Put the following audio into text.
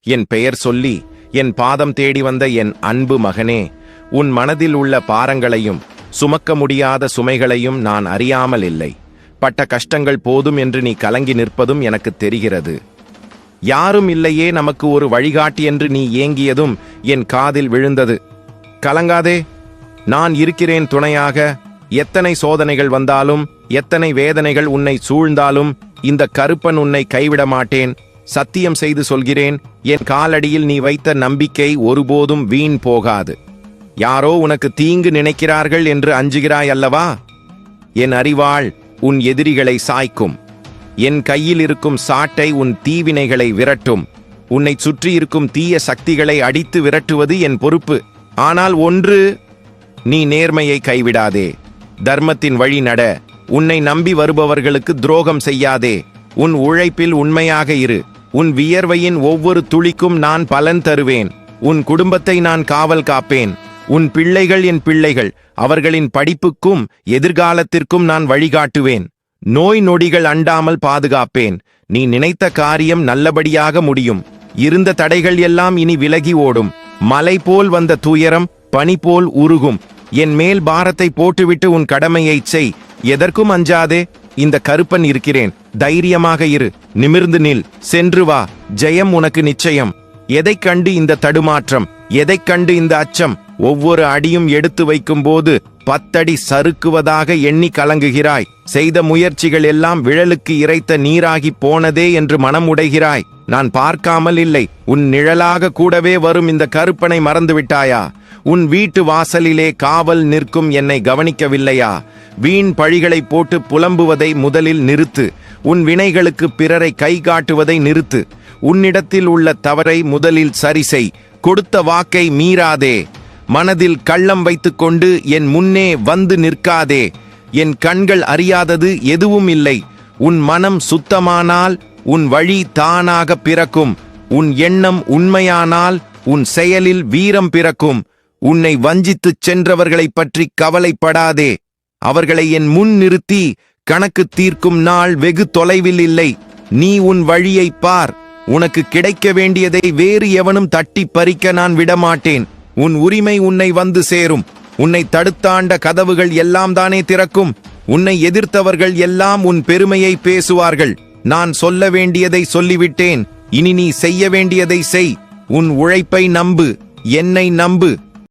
என் பெயர் சொல்லி என் பாதம் தேடி வந்த என் அன்பு மகனே, உன் மனதில் உள்ள பாரங்களையும் சுமக்க முடியாத சுமைகளையும் நான் அறியாமல் இல்லை. பட்ட கஷ்டங்கள் போதும் என்று நீ கலங்கி நிற்பதும் எனக்கு தெரிகிறது. யாரும் இல்லையே நமக்கு ஒரு வழிகாட்டி என்று நீ ஏங்கியதும் என் காதில் விழுந்தது. கலங்காதே, நான் இருக்கிறேன் துணையாக. எத்தனை சோதனைகள் வந்தாலும், எத்தனை வேதனைகள் உன்னை சூழ்ந்தாலும் இந்த கருப்பன் உன்னை கைவிட மாட்டேன். சத்தியம் செய்து சொல்கிறேன், என் காலடியில் நீ வைத்த நம்பிக்கை ஒருபோதும் வீண் போகாது. யாரோ உனக்கு தீங்கு நினைக்கிறார்கள் என்று அஞ்சுகிறாய் அல்லவா? என் அறிவாள் உன் எதிரிகளை சாய்க்கும். என் கையில் இருக்கும் சாட்டை உன் தீவினைகளை விரட்டும். உன்னை சுற்றி இருக்கும் தீய சக்திகளை அடித்து விரட்டுவது என் பொறுப்பு. ஆனால் ஒன்று, நீ நேர்மையை கைவிடாதே. தர்மத்தின் வழி நட. உன்னை நம்பி வருபவர்களுக்கு துரோகம் செய்யாதே. உன் உழைப்பில் உண்மையாக இரு. உன் வியர்வையின் ஒவ்வொரு துளிக்கும் நான் பலன் தருவேன். உன் குடும்பத்தை நான் காவல் காப்பேன். உன் பிள்ளைகள் என் பிள்ளைகள். அவர்களின் படிப்புக்கும் எதிர்காலத்திற்கும் நான் வழிகாட்டுவேன். நோய் நொடிகள் அண்டாமல் பாதுகாப்பேன். நீ நினைத்த காரியம் நல்லபடியாக முடியும். இருந்த தடைகள் எல்லாம் இனி விலகி ஓடும். மலை போல் வந்த துயரம் பனி போல் உருகும். என் மேல் பாரத்தை போட்டுவிட்டு உன் கடமையைச் செய். எதற்கும் அஞ்சாதே. இந்த கருப்பன் இருக்கிறேன். தைரியமாக இரு. நிமிர்ந்து நில். சென்று வா. ஜெயம் உனக்கு நிச்சயம். எதைக் கண்டு இந்த தடுமாற்றம்? எதைக் கண்டு இந்த அச்சம்? ஒவ்வொரு அடியும் எடுத்து வைக்கும் போது 10 அடி சறுக்குவதாக எண்ணி கலங்குகிறாய். செய்த முயற்சிகள் எல்லாம் விழலுக்கு இறைத்த நீராகி போனதே என்று மனம் உடைகிறாய். நான் பார்க்காமல் இல்லை. உன் நிழலாக கூடவே வரும் இந்த கருப்பனை மறந்துவிட்டாயா? உன் வீட்டு வாசலிலே காவல் நிற்கும் என்னை கவனிக்கவில்லையா? வீண் பழிகளை போட்டு புலம்புவதை முதலில் நிறுத்து. உன் வினைகளுக்கு பிறரை கை காட்டுவதை நிறுத்து. உன்னிடத்தில் உள்ள தவறை முதலில் சரிசெய். கொடுத்த வாக்கை மீறாதே. மனதில் கள்ளம் வைத்துக்கொண்டு என் முன்னே வந்து நிற்காதே. என் கண்கள் அறியாதது எதுவும் இல்லை. உன் மனம் சுத்தமானால் உன் வழி தானாக பிறக்கும். உன் எண்ணம் உண்மையானால் உன் செயலில் வீரம் பிறக்கும். உன்னை வஞ்சித்துச் சென்றவர்களைப் பற்றி கவலைப்படாதே. அவர்களை என் முன் நிறுத்தி கணக்கு தீர்க்கும் நாள் வெகு தொலைவில் இல்லை. நீ உன் வழியை பார். உனக்கு கிடைக்க வேண்டியதை வேறு எவனும் தட்டி பறிக்க நான் விடமாட்டேன். உன் உரிமை உன்னை வந்து சேரும். உன்னை தடுத்தாண்ட கதவுகள் எல்லாம் தானே திறக்கும். உன்னை எதிர்த்தவர்கள் எல்லாம் உன் பெருமையை பேசுவார்கள். நான் சொல்ல வேண்டியதை சொல்லிவிட்டேன். இனி நீ செய்ய வேண்டியதை செய். உன் உழைப்பை நம்பு. என்னை நம்பு.